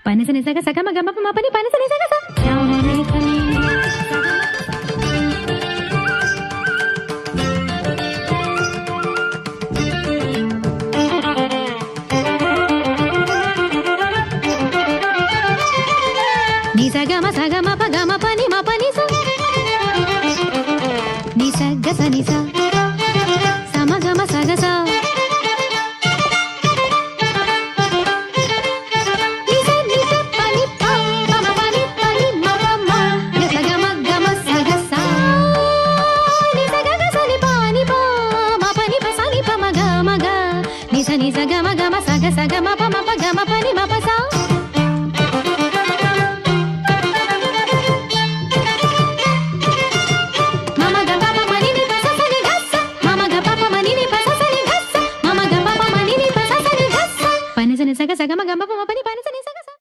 పనిస నిసగ సగ మగ మప మపని పనిస నిసగ స ని సగ మ పని మ పని స ని సగ స ని స